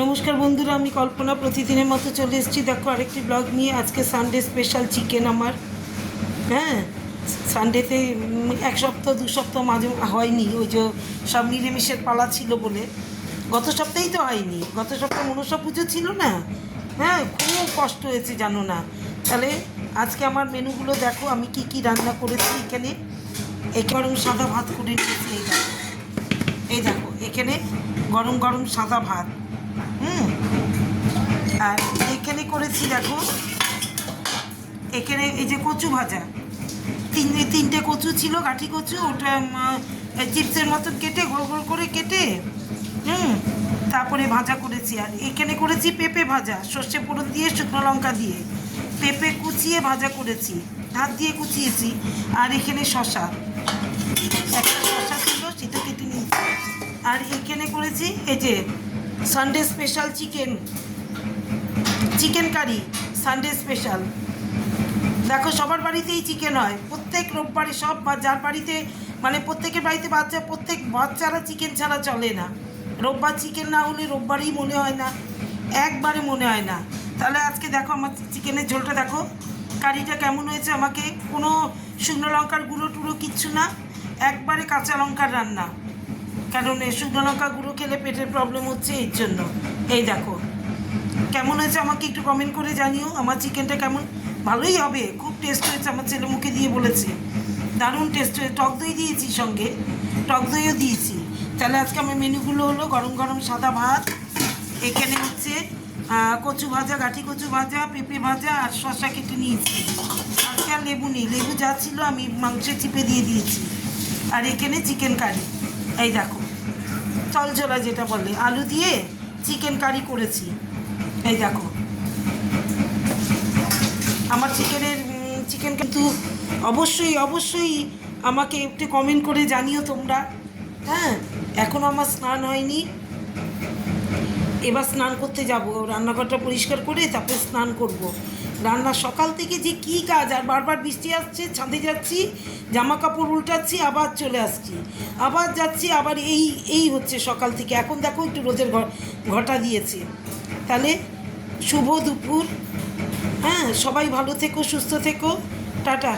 নমস্কার বন্ধুরা, আমি কল্পনা প্রতিদিনের মতো চলে এসেছি। দেখো আরেকটি ব্লগ নিয়ে। আজকে সানডে স্পেশাল চিকেন আমার। হ্যাঁ, সানডেতে এক সপ্তাহ দু সপ্তাহ মাঝে হয়নি, ওই যে সব নিরামিষের পালা ছিল বলে। গত সপ্তাহেই তো হয়নি, গত সপ্তাহে মনসা পুজো ছিল না। হ্যাঁ, খুব কষ্ট হয়েছে জানো না। তাহলে আজকে আমার মেনুগুলো দেখো, আমি কি কি রান্না করেছি। এখানে গরম সাদা ভাত করে নিয়েছি। এই দেখো এখানে গরম গরম সাদা ভাত। আর এখানে করেছি দেখো, এখানে এই যে কচু ভাজা, তিনটে কচু ছিল, গাঠি কচু, ওটা চিপসের মতন কেটে গোল গোল করে কেটে তারপরে ভাজা করেছি। আর এখানে করেছি পেঁপে ভাজা, সর্ষে ফোড়ন দিয়ে শুকনো লঙ্কা দিয়ে পেঁপে কুচিয়ে ভাজা করেছি, হাত দিয়ে কুচিয়েছি। আর এখানে শশা, একটা শশা ছিল সেটা কেটে নিয়েছি। আর এখানে করেছি এই যে Sunday special chicken curry, Sunday special. দেখো সবার বাড়িতেই চিকেন হয় প্রত্যেক রোববারে, সব যার বাড়িতে মানে প্রত্যেকের বাড়িতে প্রত্যেক বাচ্চারা চিকেন ছাড়া চলে না। রোববার চিকেন না হলে রোববারই মনে হয় না, একবারে মনে হয় না। তাহলে আজকে দেখো আমার চিকেনের ঝোলটা দেখো, কারিটা কেমন হয়েছে। আমাকে কোনো শুকনো লঙ্কার গুঁড়ো টুড়ো কিচ্ছু না, একবারে কাঁচা লঙ্কার রান্না। কারণ শুকনো লঙ্কা গুঁড়ো খেলে পেটের প্রবলেম হচ্ছে, এর জন্য। এই দেখো কেমন হয়েছে আমাকে একটু কমেন্ট করে জানিও। আমার চিকেনটা কেমন, ভালোই হবে, খুব টেস্ট হয়েছে। আমার ছেলে মুখে দিয়ে বলেছে দারুণ টেস্ট হয়েছে। টক দই দিয়েছি, সঙ্গে টক দইও দিয়েছি। তাহলে আজকে আমার মেনুগুলো হলো গরম গরম সাদা ভাত, এখানে হচ্ছে কচু ভাজা, গাঠি কচু ভাজা, পেঁপে ভাজা, আর শসা কেটে নিয়েছি। আজকে আর লেবু নেই, লেবু যা ছিল আমি মাংসে চিপে দিয়ে দিয়েছি। আর এখানে চিকেন কারি, এই দেখো চলচলা যেটা বলে, আলু দিয়ে চিকেন কারি করেছি। এই দেখো আমার চিকেন কিন্তু অবশ্যই অবশ্যই আমাকে একটু কমেন্ট করে জানিও তোমরা। হ্যাঁ, এখনও আমার স্নান হয়নি, এবার স্নান করতে যাব। রান্নাঘরটা পরিষ্কার করে তারপরে স্নান করব। রান্না সকাল থেকে যে কী কাজ, আর বারবার বৃষ্টি আসছে, ছাদে যাচ্ছি, জামা কাপড় উল্টাচ্ছি, আবার চলে আসছি, আবার যাচ্ছি, আবার এই হচ্ছে সকাল থেকে। এখন দেখো একটু রোদের ঘটা দিয়েছে। তাহলে শুভ দুপুর। হ্যাঁ, সবাই ভালো থেকো, সুস্থ থেকো, টাটা।